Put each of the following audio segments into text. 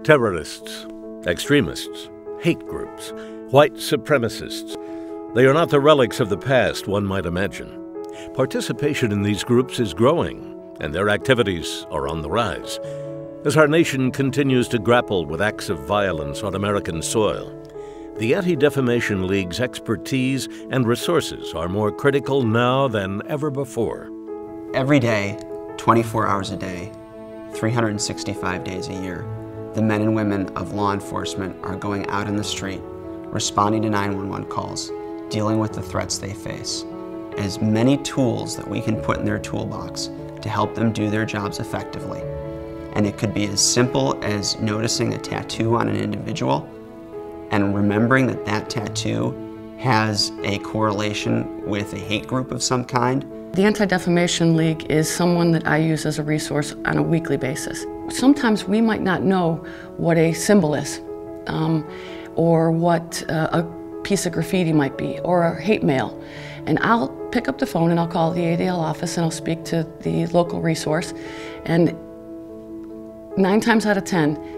Terrorists, extremists, hate groups, white supremacists. They are not the relics of the past one might imagine. Participation in these groups is growing, and their activities are on the rise. As our nation continues to grapple with acts of violence on American soil, the Anti-Defamation League's expertise and resources are more critical now than ever before. Every day, 24 hours a day, 365 days a year, the men and women of law enforcement are going out in the street, responding to 911 calls, dealing with the threats they face. As many tools that we can put in their toolbox to help them do their jobs effectively. And it could be as simple as noticing a tattoo on an individual and remembering that that tattoo has a correlation with a hate group of some kind. The Anti-Defamation League is someone that I use as a resource on a weekly basis. Sometimes we might not know what a symbol is, or what a piece of graffiti might be, or a hate mail. And I'll pick up the phone and I'll call the ADL office and I'll speak to the local resource, and 9 times out of 10,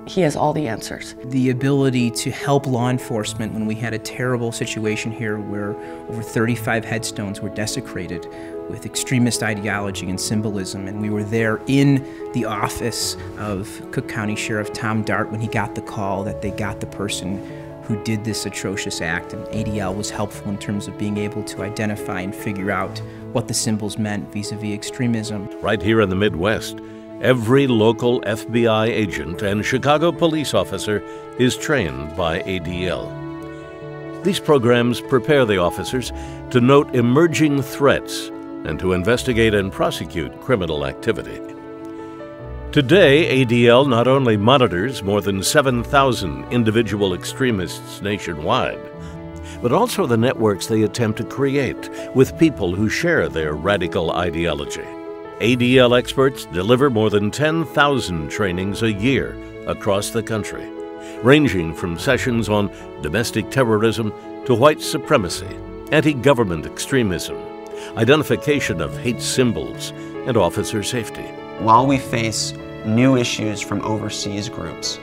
he has all the answers. The ability to help law enforcement when we had a terrible situation here where over 35 headstones were desecrated with extremist ideology and symbolism, and we were there in the office of Cook County Sheriff Tom Dart when he got the call that they got the person who did this atrocious act, and ADL was helpful in terms of being able to identify and figure out what the symbols meant vis-a-vis extremism. Right here in the Midwest, every local FBI agent and Chicago police officer is trained by ADL. These programs prepare the officers to note emerging threats and to investigate and prosecute criminal activity. Today, ADL not only monitors more than 7,000 individual extremists nationwide, but also the networks they attempt to create with people who share their radical ideology. ADL experts deliver more than 10,000 trainings a year across the country, ranging from sessions on domestic terrorism to white supremacy, anti-government extremism, identification of hate symbols, and officer safety. While we face new issues from overseas groups,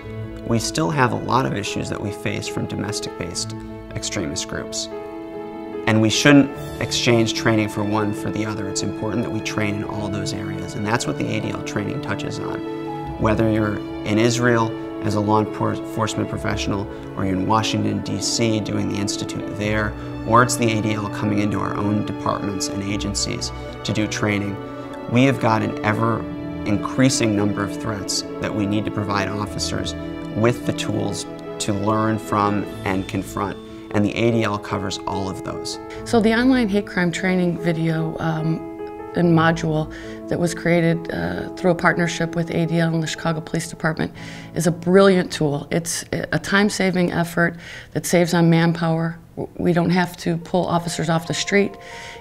we still have a lot of issues that we face from domestic-based extremist groups. And we shouldn't exchange training for one for the other. It's important that we train in all those areas, and that's what the ADL training touches on. Whether you're in Israel as a law enforcement professional, or you're in Washington, D.C. doing the institute there, or it's the ADL coming into our own departments and agencies to do training, we have got an ever-increasing number of threats that we need to provide officers with the tools to learn from and confront. And the ADL covers all of those. So the online hate crime training video and module that was created through a partnership with ADL and the Chicago Police Department is a brilliant tool. It's a time-saving effort that saves on manpower. We don't have to pull officers off the street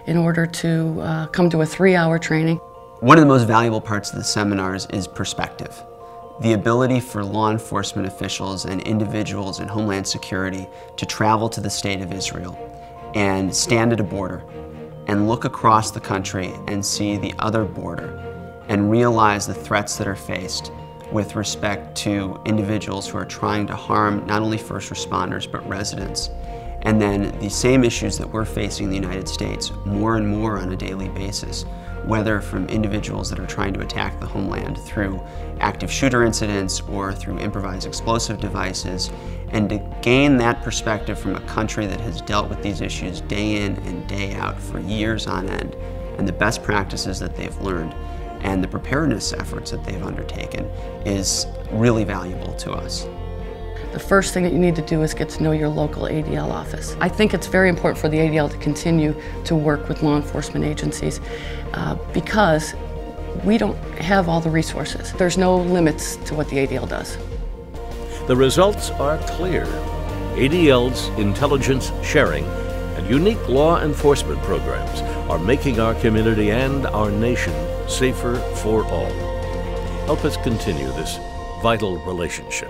in order to come to a 3-hour training. One of the most valuable parts of the seminars is perspective. The ability for law enforcement officials and individuals in Homeland Security to travel to the state of Israel and stand at a border and look across the country and see the other border and realize the threats that are faced with respect to individuals who are trying to harm not only first responders but residents. And then the same issues that we're facing in the United States more and more on a daily basis, whether from individuals that are trying to attack the homeland through active shooter incidents or through improvised explosive devices, and to gain that perspective from a country that has dealt with these issues day in and day out for years on end, and the best practices that they've learned and the preparedness efforts that they've undertaken is really valuable to us. The first thing that you need to do is get to know your local ADL office. I think it's very important for the ADL to continue to work with law enforcement agencies because we don't have all the resources. There's no limits to what the ADL does. The results are clear. ADL's intelligence sharing and unique law enforcement programs are making our community and our nation safer for all. Help us continue this vital relationship.